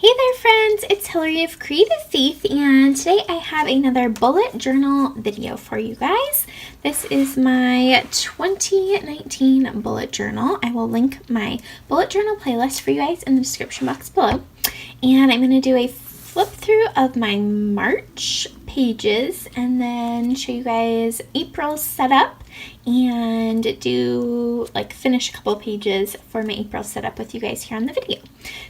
Hey there friends, it's Hillary of Creative Faith, and today I have another bullet journal video for you guys. This is my 2019 bullet journal. I will link my bullet journal playlist for you guys in the description box below. And I'm going to do a flip through of my March pages and then show you guys April's setup and finish a couple pages for my April setup with you guys here on the video.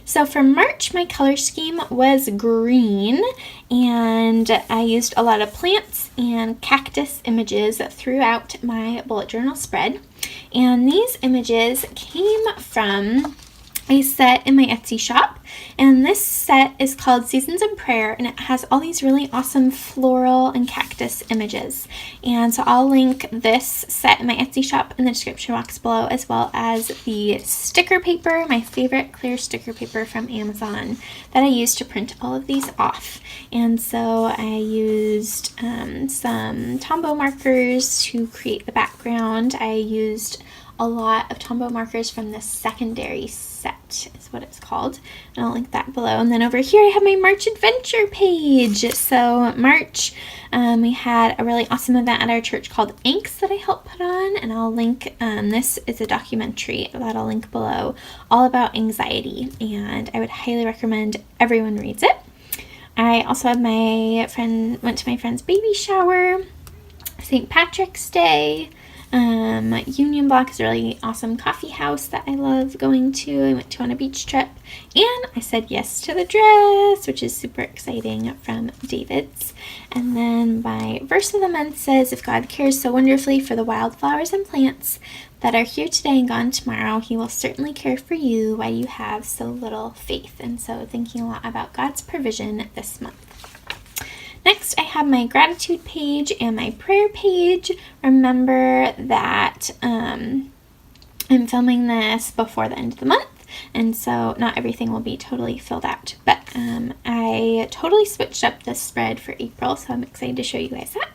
So for March, my color scheme was green, and I used a lot of plants and cactus images throughout my bullet journal spread. And these images came from a set in my Etsy shop, and this set is called Seasons of Prayer, and it has all these really awesome floral and cactus images. And so I'll link this set in my Etsy shop in the description box below, as well as the sticker paper, my favorite clear sticker paper from Amazon that I used to print all of these off. And so I used some Tombow markers to create the background. I used a lot of Tombow markers from the secondary set is what it's called, and I'll link that below. And then over here I have my March adventure page. So March, we had a really awesome event at our church called Inks that I helped put on, and I'll link, this is a documentary that I'll link below all about anxiety, and I would highly recommend everyone reads it. I also had went to my friend's baby shower, St. Patrick's Day. Union Block is a really awesome coffee house that I love going to. I went to on a beach trip, and I said yes to the dress, which is super exciting, from David's. And then my verse of the month says, if God cares so wonderfully for the wildflowers and plants that are here today and gone tomorrow, he will certainly care for you while you have so little faith. And so thinking a lot about God's provision this month. Next, I have my gratitude page and my prayer page. Remember that I'm filming this before the end of the month, and so not everything will be totally filled out. But I totally switched up this spread for April, so I'm excited to show you guys that.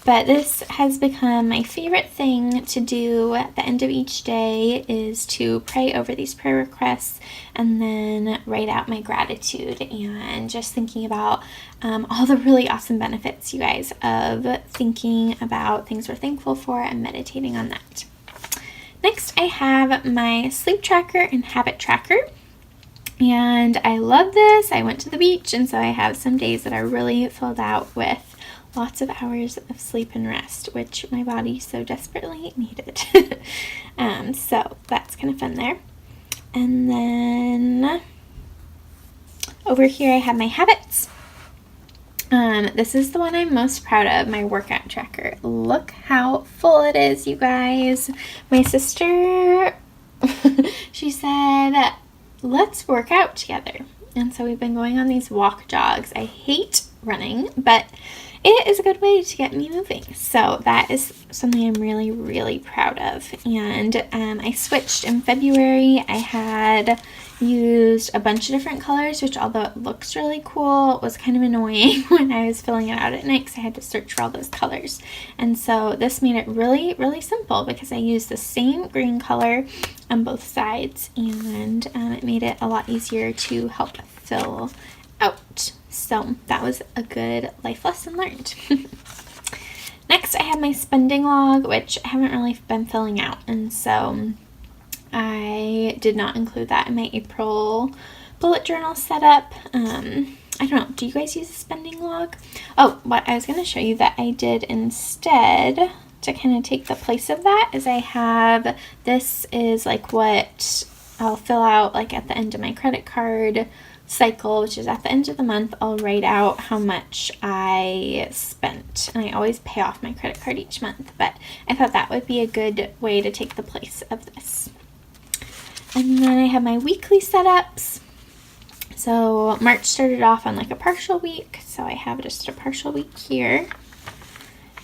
But this has become my favorite thing to do at the end of each day, is to pray over these prayer requests and then write out my gratitude, and just thinking about all the really awesome benefits, you guys, of thinking about things we're thankful for and meditating on that. Next, I have my sleep tracker and habit tracker. And I love this. I went to the beach, and so I have some days that are really filled out with lots of hours of sleep and rest, which my body so desperately needed. So that's kind of fun there. And then over here I have my habits. This is the one I'm most proud of, my workout tracker. Look how full it is, you guys. My sister, she said, let's work out together. And so we've been going on these walk jogs. I hate running, but it is a good way to get me moving. So that is something I'm really, really proud of. And I switched in February. I had used a bunch of different colors, which, although it looks really cool, was kind of annoying when I was filling it out at night because I had to search for all those colors. And so this made it really, really simple because I used the same green color on both sides, and it made it a lot easier to help fill out. So that was a good life lesson learned. Next, I have my spending log, which I haven't really been filling out, and so I did not include that in my April bullet journal setup. I don't know, do you guys use a spending log? Oh, what I was going to show you that I did instead to kind of take the place of that is I have, this is like what I'll fill out like at the end of my credit card cycle, which is at the end of the month. I'll write out how much I spent, and I always pay off my credit card each month, but I thought that would be a good way to take the place of this. And then I have my weekly setups. So March started off on like a partial week, so I have just a partial week here.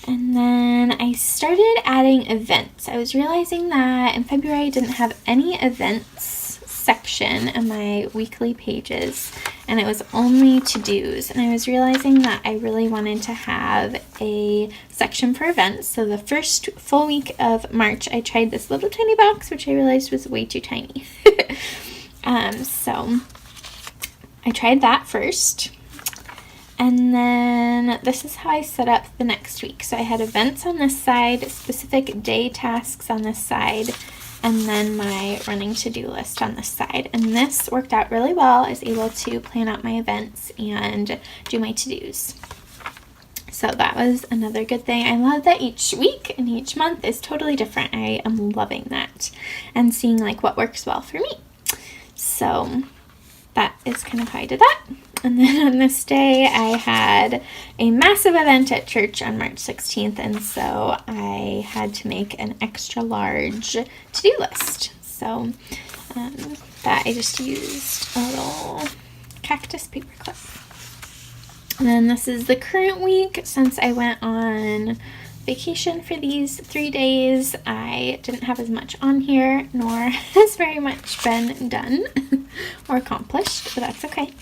And then I started adding events. I was realizing that in February I didn't have any events section in my weekly pages, and it was only to-dos, and I was realizing that I really wanted to have a section for events. So the first full week of March I tried this little tiny box, which I realized was way too tiny. So I tried that first. And then this is how I set up the next week. So I had events on this side, specific day tasks on this side, and then my running to-do list on this side. And this worked out really well. I was able to plan out my events and do my to-dos. So that was another good thing. I love that each week and each month is totally different. I am loving that and seeing like what works well for me. So that is kind of how I did that. And then on this day, I had a massive event at church on March 16th, and so I had to make an extra large to-do list. So that I just used a little cactus paperclip. And then this is the current week. Since I went on vacation for these 3 days, I didn't have as much on here, nor has very much been done or accomplished, but that's okay.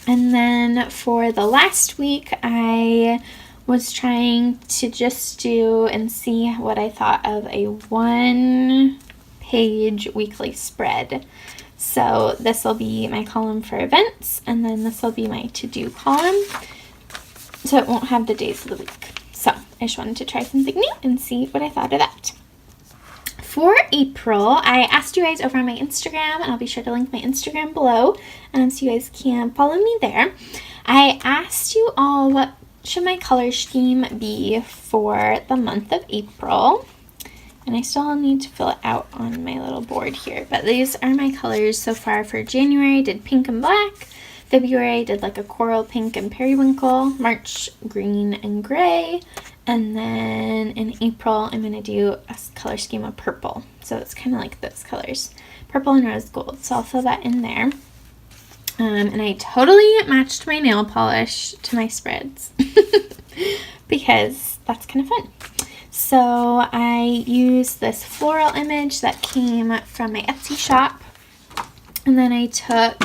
And then for the last week, I was trying to just do and see what I thought of a 1-page weekly spread. So this will be my column for events, and then this will be my to-do column. So it won't have the days of the week. So I just wanted to try something new and see what I thought of that. For April, I asked you guys over on my Instagram, and I'll be sure to link my Instagram below, so you guys can follow me there. I asked you all what should my color scheme be for the month of April, and I still need to fill it out on my little board here, but these are my colors so far. For January, I did pink and black. February, I did like a coral pink and periwinkle. March, green and gray. And then in April, I'm going to do a color scheme of purple. So it's kind of like those colors. Purple and rose gold. So I'll fill that in there. And I totally matched my nail polish to my spreads. Because that's kind of fun. So I used this floral image that came from my Etsy shop. And then I took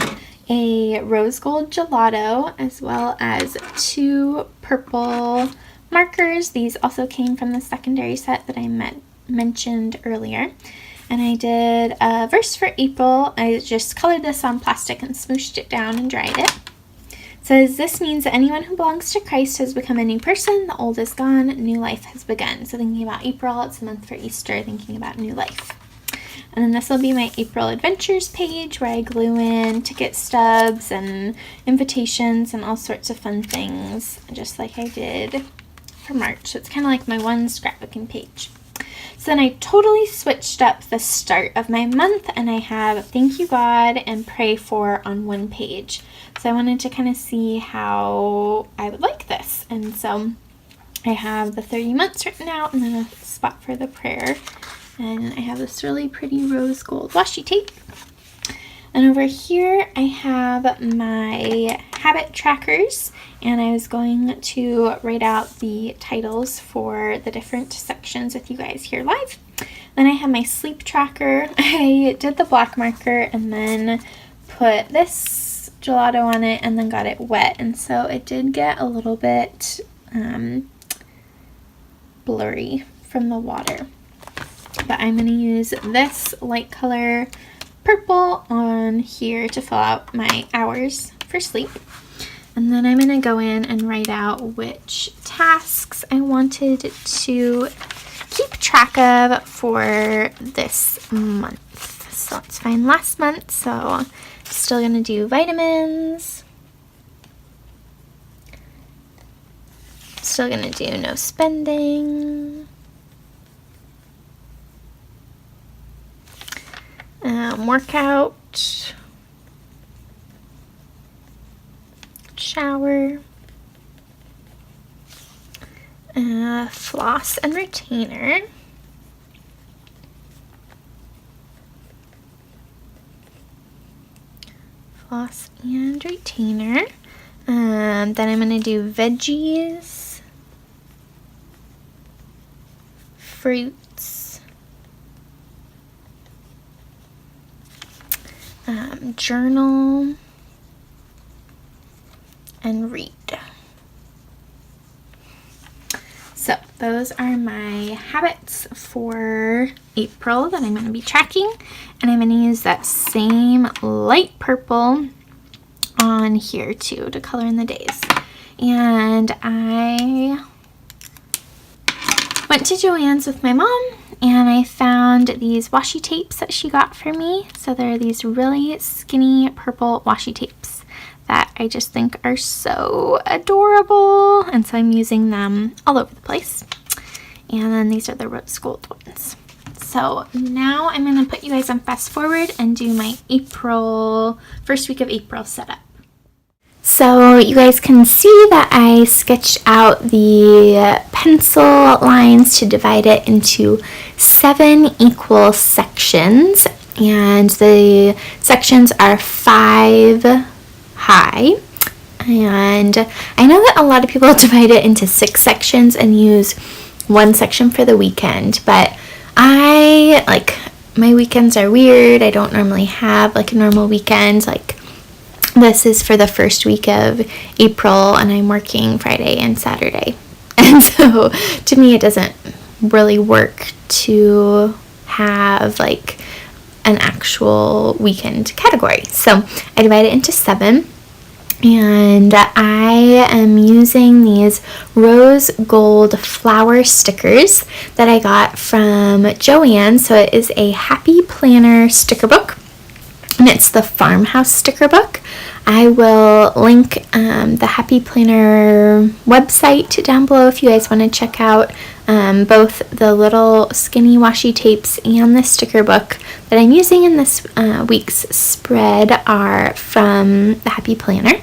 a rose gold gelato as well as 2 purple markers. These also came from the secondary set that I mentioned earlier. And I did a verse for April. I just colored this on plastic and smooshed it down and dried it. It says, "This means that anyone who belongs to Christ has become a new person. The old is gone, new life has begun." So thinking about April, it's a month for Easter, thinking about new life. And then this will be my April Adventures page where I glue in ticket stubs and invitations and all sorts of fun things, just like I did for March. So it's kind of like my one scrapbooking page. So then I totally switched up the start of my month, and I have thank you God and pray for on one page. So I wanted to kind of see how I would like this. And so I have the 30 months written out and then a spot for the prayer. And I have this really pretty rose gold washi tape. And over here I have my habit trackers, and I was going to write out the titles for the different sections with you guys here live. Then I have my sleep tracker. I did the black marker and then put this gelato on it and then got it wet, and so it did get a little bit blurry from the water. But I'm going to use this light color purple on here to fill out my hours for sleep. And then I'm going to go in and write out which tasks I wanted to keep track of for this month. So let's find last month. So I'm still going to do vitamins. Still going to do no spending. Workout, shower, floss and retainer, floss and retainer. Then I'm going to do veggies, fruits, journal, and read. So those are my habits for April that I'm going to be tracking, and I'm going to use that same light purple on here too to color in the days. And I went to Joann's with my mom and I found these washi tapes that she got for me. So they're these really skinny purple washi tapes that I just think are so adorable. And so I'm using them all over the place. And then these are the rose gold ones. So now I'm going to put you guys on fast forward and do my first week of April setup. So you guys can see that I sketched out the pencil lines to divide it into 7 equal sections, and the sections are 5 high. And I know that a lot of people divide it into 6 sections and use 1 section for the weekend, but my weekends are weird. I don't normally have like a normal weekend. Like, this is for the first week of April and I'm working Friday and Saturday. And so to me, it doesn't really work to have like an actual weekend category. So I divide it into 7. And I am using these rose gold flower stickers that I got from Joann. So it is a Happy Planner sticker book, and it's the Farmhouse sticker book. I will link the Happy Planner website down below if you guys want to check out both the little skinny washi tapes and the sticker book that I'm using in this week's spread are from the Happy Planner.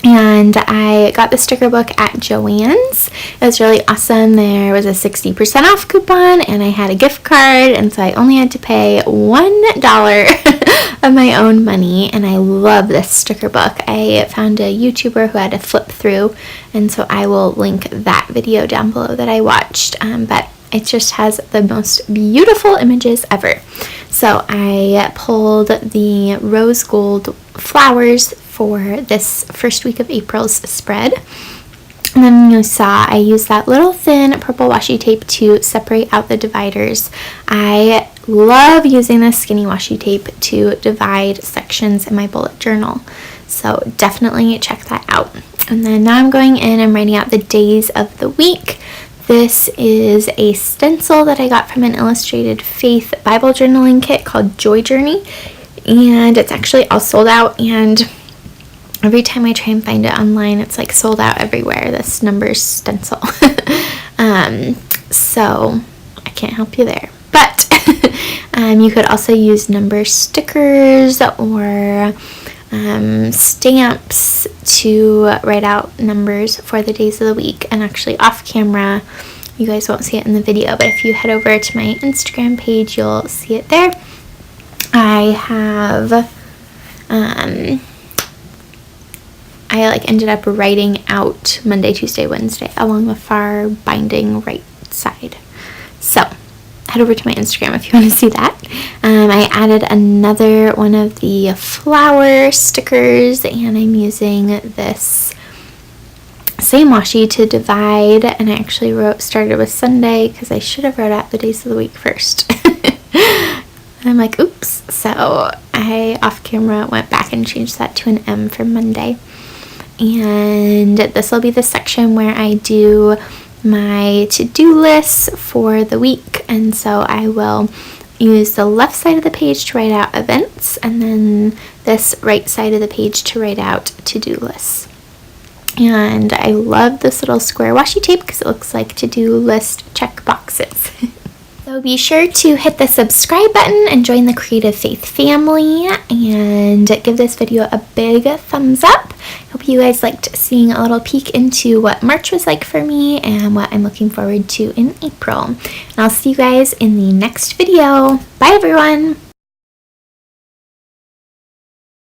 And I got the sticker book at Joann's. It was really awesome. There was a 60% off coupon and I had a gift card, and so I only had to pay $1 of my own money, and I love this sticker book. I found a YouTuber who had to flip through, and so I will link that video down below that I watched, but it just has the most beautiful images ever. So I pulled the rose gold flowers for this first week of April's spread. And then you saw I used that little thin purple washi tape to separate out the dividers. I love using this skinny washi tape to divide sections in my bullet journal. So definitely check that out. And then now I'm going in and writing out the days of the week. This is a stencil that I got from an Illustrated Faith Bible journaling kit called Joy Journey. And it's actually all sold out, and every time I try and find it online, it's like sold out everywhere, this numbers stencil. So I can't help you there. But you could also use number stickers or stamps to write out numbers for the days of the week. And actually off camera, you guys won't see it in the video, but if you head over to my Instagram page, you'll see it there. I have, I ended up writing out Monday, Tuesday, Wednesday along the far binding right side. So head over to my Instagram if you want to see that. I added another one of the flower stickers, and I'm using this same washi to divide, and I actually started with Sunday because I should have wrote out the days of the week first. I'm like, oops. So I off camera went back and changed that to an M for Monday. And this will be the section where I do my to-do lists for the week. And so I will use the left side of the page to write out events, and then this right side of the page to write out to-do lists. And I love this little square washi tape because it looks like to-do list check boxes. So be sure to hit the subscribe button and join the Creative Faith family, and give this video a big thumbs up. Hope you guys liked seeing a little peek into what March was like for me and what I'm looking forward to in April. And I'll see you guys in the next video. Bye everyone!